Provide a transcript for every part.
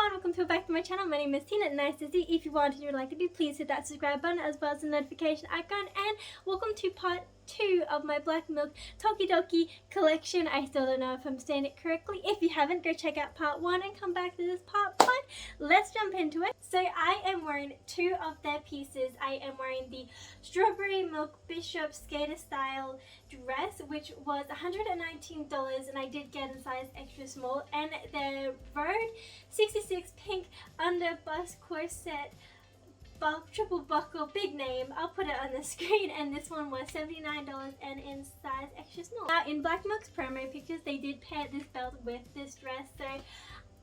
everyone, welcome back to my channel. My name is Tina. Nice to see you. If you want and you would like to be, please hit that subscribe button as well as the notification icon. And welcome to part 2 of my Black Milk Todoki collection. I still don't know if I'm saying it correctly. If you haven't, go check out part 1 and come back to this part 1. Let's jump into it. So I am wearing 2 of their pieces. I am wearing the Strawberry Milk Bishop Skater Style dress, which was $119, and I did get in size extra small, and the Road 66 Pink Underbust Corset triple buckle, big name, I'll put it on the screen, and this one was $79 and in size extra small. Now in Black Milk's promo pictures they did pair this belt with this dress, so I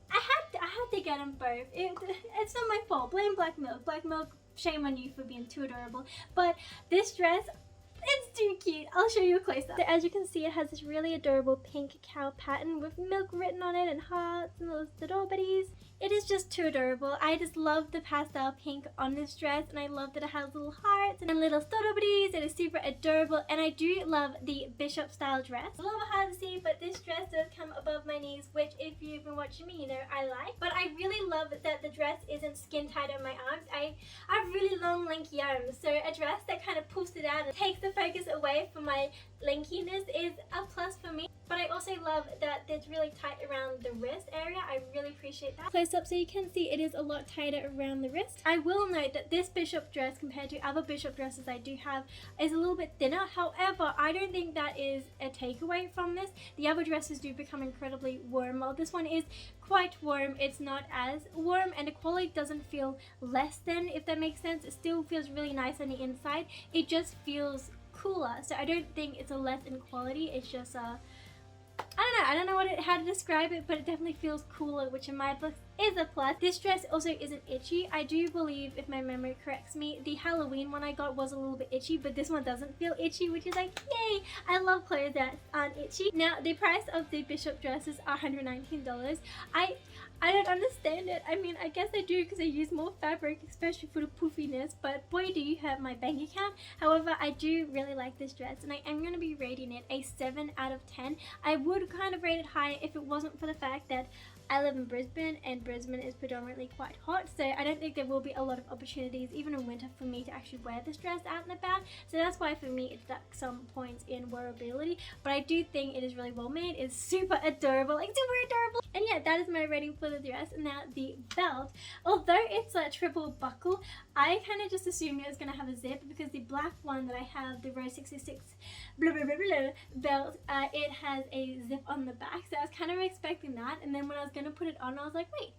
had to get them both. It's not my fault, blame Black Milk. Black Milk, shame on you for being too adorable, but this dress, it's too cute. I'll show you a close-up. So as you can see, it has this really adorable pink cow pattern with milk written on it and hearts and those little bitties. It is just too adorable. I just love the pastel pink on this dress, and I love that it has little hearts and little bitties. It is super adorable, and I do love the bishop style dress. It's a little hard to see, but this dress does come above my knees, which if you've been watching me, you know I like. But I really love that the dress isn't skin tight on my arms. I have really long lanky arms, so a dress that kind of pulls it out and takes the focus away from my lankiness is a plus for me. But I also love that it's really tight around the wrist area. I really appreciate that. Close up so you can see it is a lot tighter around the wrist. I will note that this bishop dress compared to other bishop dresses I do have is a little bit thinner. However, I don't think that is a takeaway from this. The other dresses do become incredibly warm. While this one is quite warm, it's not as warm, and the quality doesn't feel less than, if that makes sense. It still feels really nice on the inside. It just feels cooler. So I don't think it's a less in quality. It's just I don't know how to describe it, but it definitely feels cooler, which in my book is a plus. This dress also isn't itchy. I do believe, if my memory corrects me, the Halloween one I got was a little bit itchy, but this one doesn't feel itchy, which is like, yay! I love clothes that aren't itchy. Now, the price of the bishop dresses are $119. I don't understand it. I mean, I guess I do because I use more fabric, especially for the poofiness, but boy do you hurt my bank account. However, I do really like this dress, and I am going to be rating it a 7 out of 10. I would kind of rate it higher if it wasn't for the fact that I live in Brisbane, and Brisbane is predominantly quite hot, so I don't think there will be a lot of opportunities, even in winter, for me to actually wear this dress out and about. So that's why for me it deducts some points in wearability, but I do think it is really well made. It's super adorable, like super adorable. And yeah, that is my rating for the dress. And now the belt, although it's a triple buckle, I kind of just assumed it was going to have a zip, because the black one that I have, the Row 66 blah, blah, blah, blah, belt, it has a zip on the back, so I was kind of expecting that. And then when I was going to put it on, I was like, wait,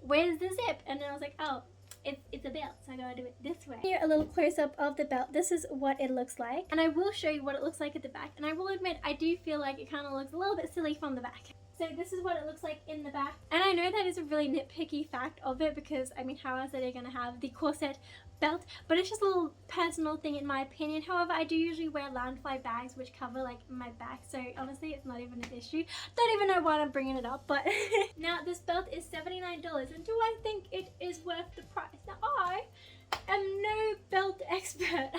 where's the zip? And then I was like, oh, it's a belt, so I gotta do it this way. Here, a little close-up of the belt. This is what it looks like, and I will show you what it looks like at the back. And I will admit, I do feel like it kind of looks a little bit silly from the back. So this is what it looks like in the back, and I know that is a really nitpicky fact of it, because I mean, how else are they going to have the corset belt? But it's just a little personal thing in my opinion. However, I do usually wear loungefly bags which cover like my back, so honestly it's not even an issue. Don't even know why I'm bringing it up, but now this belt is $79, and do I think it is worth the price? Now I am no belt expert.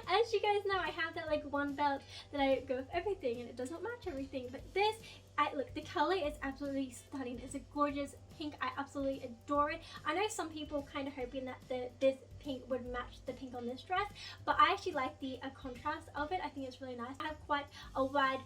As you guys know, I have that like one belt that I go with everything, and it does not match everything, but this, look, the color is absolutely stunning. It's a gorgeous pink. I absolutely adore it. I know some people kind of hoping that this pink would match the pink on this dress, but I actually like the contrast of it. I think it's really nice. I have quite a wide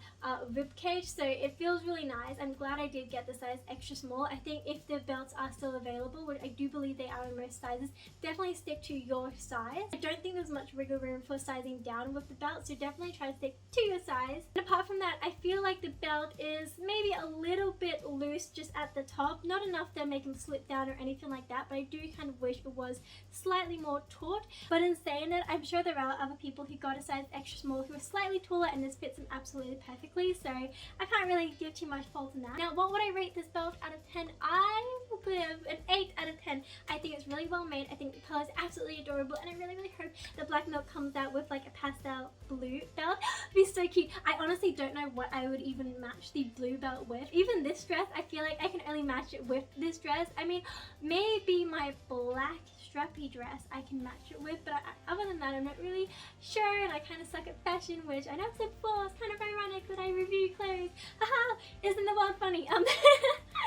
rib cage, so it feels really nice. I'm glad I did get the size extra small. I think if the belts are still available, which I do believe they are in most sizes, definitely stick to your size. I don't think there's much wiggle room for sizing down with the belt, so definitely try to stick to your size. And apart from that, I feel like the belt is maybe a little bit loose just at the top, not enough to make them slip down or anything like that, but I do kind of wish it was slightly more taut. But in saying it, I'm sure there are other people who got a size extra small who are slightly taller, and this fits them absolutely perfectly, so I can't really give too much fault in that. Now, what would I rate this belt out of 10? I will give an 8 out of 10. I think it's really well made. I think the color is absolutely adorable, and I really hope the Black Milk comes out with like a pastel blue belt. It'd be so cute. I honestly don't know what I would even match the blue belt with. Even this dress, I feel like I can only match it with this dress. I mean, maybe my black strappy dress I can match it with, but other than that, I'm not really sure, and I kind of suck at fashion, which I know I've said before. It's kind of ironic that I review clothes. Haha, isn't the world funny?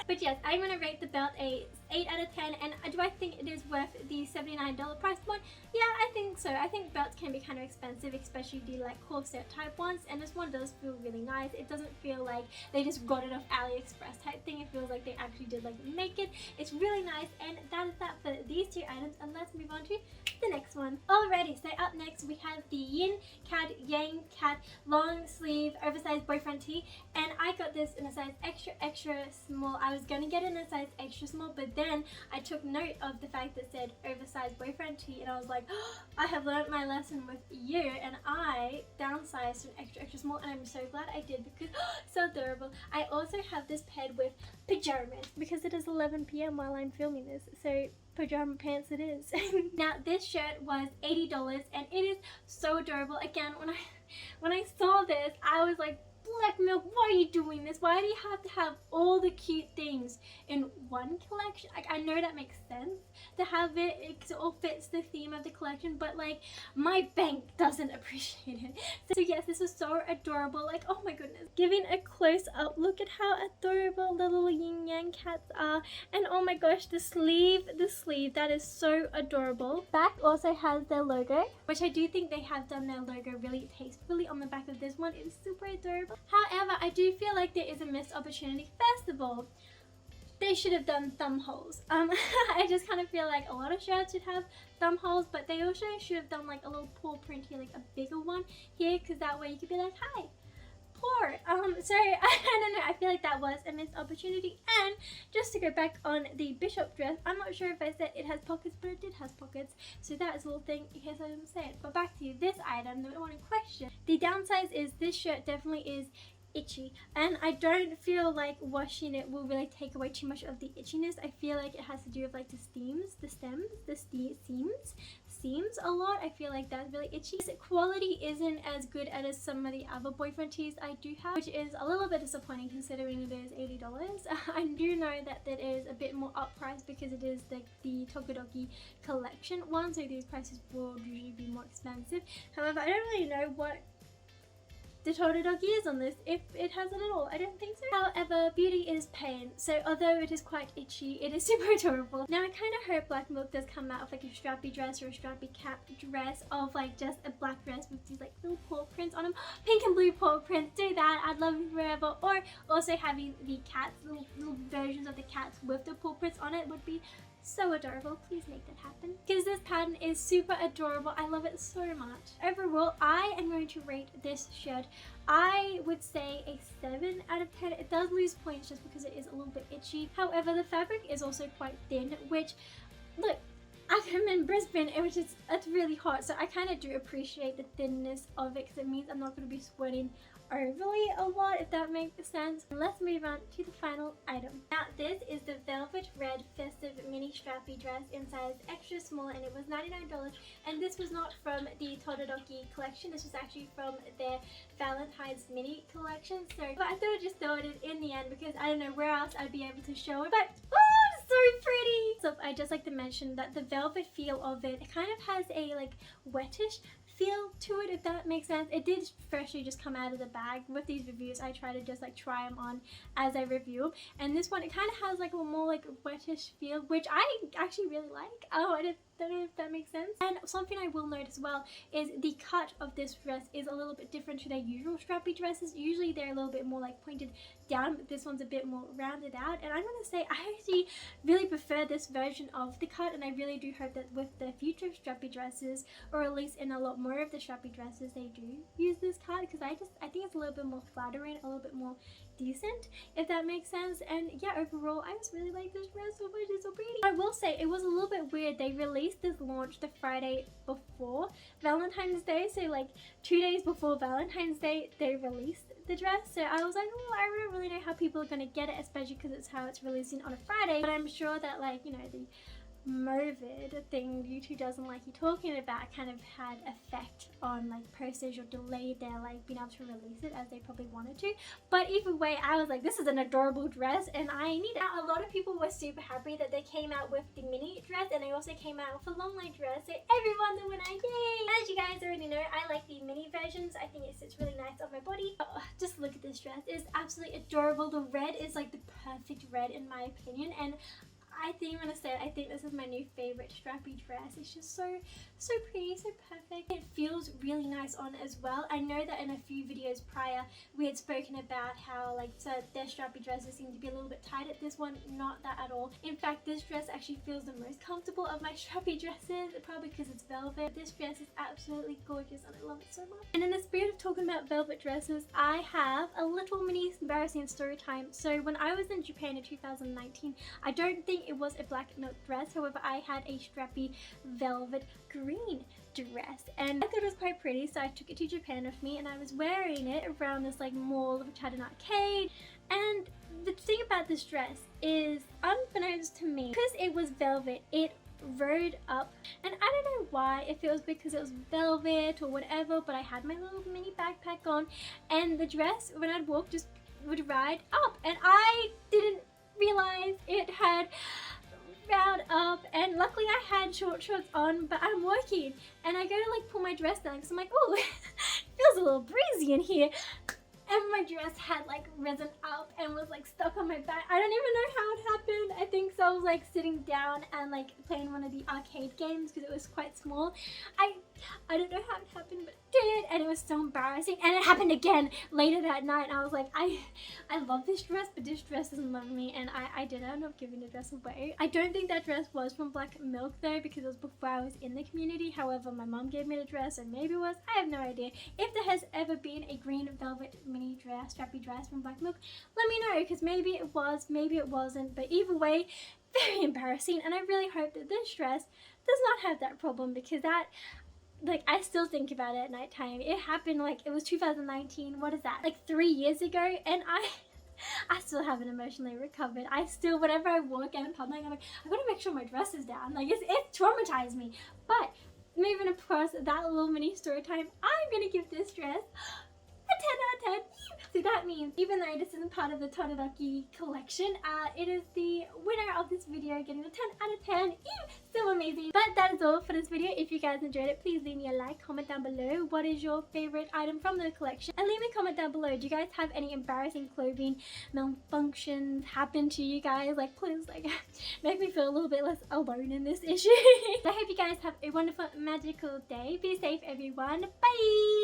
But yes, I'm going to rate the belt a 8 out of 10. And do I think it is worth the $79 price point? Yeah, I think so. I think belts can be kind of expensive, especially the like corset type ones, and this one does feel really nice. It doesn't feel like they just got it off AliExpress type thing. It feels like they actually did like make it. It's really nice, and that is that for these two items, and let's move on to the next one. Alrighty, so up next we have the Yin Cat Yang Cat long sleeve oversized boyfriend tee, and I got this in a size extra small. I was gonna get it in a size extra small, but then I took note of the fact that it said oversized boyfriend tee, and I was like, oh, I have learned my lesson with you, and I downsized to an extra small, and I'm so glad I did because so adorable. I also have this paired with pajamas because it is 11 p.m. while I'm filming this, so pajama pants it is. Now this shirt was $80 and it is so adorable. Again, when I saw this, I was like, Black Milk, why are you doing this? Why do you have to have all the cute things in one collection? Like, I know that makes sense to have it because it all fits the theme of the collection, but like my bank doesn't appreciate it. So yes, this is so adorable. Like, oh my goodness, giving a close up look at how adorable the little yin yang cats are, and oh my gosh, the sleeve, that is so adorable. Back also has their logo, which I do think they have done their logo really tastefully on the back of this one. It is super adorable. However, I do feel like there is a missed opportunity. First of all, they should have done thumb holes. I just kind of feel like a lot of shirts should have thumb holes, but they also should have done like a little paw print here, like a bigger one here, because that way you could be like, hi, poor. So I don't know, I feel like that was a missed opportunity. And just to go back on the bishop dress, I'm not sure if I said it has pockets, but it did have pockets, so that is a little thing in case I didn't say it. But back to this item, the one in question. The downside is this shirt definitely is itchy, and I don't feel like washing it will really take away too much of the itchiness. I feel like it has to do with like the seams a lot. I feel like that's really itchy. This quality isn't as good as some of the other boyfriend tees I do have, which is a little bit disappointing considering it is $80. I do know that that is a bit more up priced because it is the Todoki collection one, so these prices will usually be more expensive. However, I don't really know what the Todoki is on this, if it has it at all. I don't think so. However, beauty is pain, so although it is quite itchy, it is super adorable. Now I kind of hope Black Milk does come out with like a strappy dress or a strappy cap dress of like just a black dress with these like little paw prints on them, pink and blue paw prints. Do that, I'd love it forever. Or also having the cats, little versions of the cats with the paw prints on it would be so adorable. Please make that happen because this pattern is super adorable. I love it so much. Overall, I am going to rate this shirt, I would say a 7 out of 10. It does lose points just because it is a little bit itchy. However, the fabric is also quite thin, which, look, I'm in Brisbane, which is, it's really hot, so I kind of do appreciate the thinness of it because it means I'm not going to be sweating overly a lot, if that makes sense. Let's move on to the final item. Now this is the velvet red festive mini strappy dress in size extra small, and it was $99, and this was not from the Todoki collection. This was actually from their Valentine's mini collection, so but I thought I'd just throw it in the end because I don't know where else I'd be able to show it. But oh, it's so pretty. So I just like to mention that the velvet feel of it kind of has a like wettish feel to it, if that makes sense. It did freshly just come out of the bag. With these reviews, I try to just like try them on as I review, and this one, it kind of has like a more like wettish feel, which I actually really like. Oh, I don't know if that makes sense. And something I will note as well is the cut of this dress is a little bit different to their usual strappy dresses. Usually they're a little bit more like pointed down, but this one's a bit more rounded out, and I'm gonna say I actually really prefer this version of the cut, and I really do hope that with the future strappy dresses, or at least in a lot more of the strappy dresses, they do use this cut, because I think it's a little bit more flattering, a little bit more decent, if that makes sense. And yeah, overall I just really like this dress so much. It's so pretty. I will say it was a little bit weird. They released this launch the Friday before Valentine's Day, so like 2 days before Valentine's Day they released the dress. So I was like, oh, I don't really know how people are gonna get it, especially because it's how it's releasing on a Friday. But I'm sure that, like, you know, the morbid thing YouTube doesn't like you talking about kind of had effect on like postage or delayed their like being able to release it as they probably wanted to. But either way, I was like, this is an adorable dress and I need it. Now, a lot of people were super happy that they came out with the mini dress, and they also came out with a long line dress, so everyone the winner, yay! As you guys already know, I like the mini versions. I think it sits really nice on my body. Oh, just look at this dress. It's absolutely adorable. The red is like the perfect red in my opinion, and I think I'm gonna say it, I think this is my new favorite strappy dress. It's just so pretty, so perfect. It feels really nice on as well. I know that in a few videos prior we had spoken about how like their strappy dresses seem to be a little bit tight. At this one, not that at all. In fact, this dress actually feels the most comfortable of my strappy dresses, probably because it's velvet. This dress is absolutely gorgeous and I love it so much. And in the spirit of talking about velvet dresses, I have a little mini embarrassing story time. So when I was in Japan in 2019, I don't think it was a black milk dress, however I had a strappy velvet green dress and I thought it was quite pretty, so I took it to Japan with me and I was wearing it around this like mall which had an arcade. And the thing about this dress is, unbeknownst to me, because it was velvet, it rode up, and I don't know why, if it was because it was velvet or whatever, but I had my little mini backpack on and the dress when I'd walk just would ride up, and I didn't realize it had round up. And luckily I had short shorts on, but I'm working and I go to like pull my dress down because I'm like, oh, it feels a little breezy in here, and my dress had like risen up and was like stuck on my back. I don't even know how it happened. I think so I was like sitting down and like playing one of the arcade games because it was quite small. I don't know how it happened, but it did, and it was so embarrassing. And it happened again later that night, and I was like, I love this dress, but this dress doesn't love me, and I did end up giving the dress away. I don't think that dress was from Black Milk though, because it was before I was in the community. However, my mom gave me the dress, and maybe it was, I have no idea. If there has ever been a green velvet mini dress, strappy dress from Black Milk, let me know, because maybe it was, maybe it wasn't, but either way, very embarrassing. And I really hope that this dress does not have that problem, because that, like, I still think about it at night time. It happened like, it was 2019, what is that, like 3 years ago, and I still haven't emotionally recovered. I still, whenever I walk out in public, I'm like, I gotta make sure my dress is down. Like, it traumatized me. But moving across that little mini story time, I'm gonna give this dress a 10 out of 10. So that means, even though this isn't part of the Todoki collection, it is the winner of this video getting a 10 out of 10. Still amazing. But that is all for this video. If you guys enjoyed it, please leave me a like, comment down below what is your favorite item from the collection, and leave me a comment down below. Do you guys have any embarrassing clothing malfunctions happen to you guys? Like, please, like, make me feel a little bit less alone in this issue. I hope you guys have a wonderful, magical day. Be safe, everyone. Bye!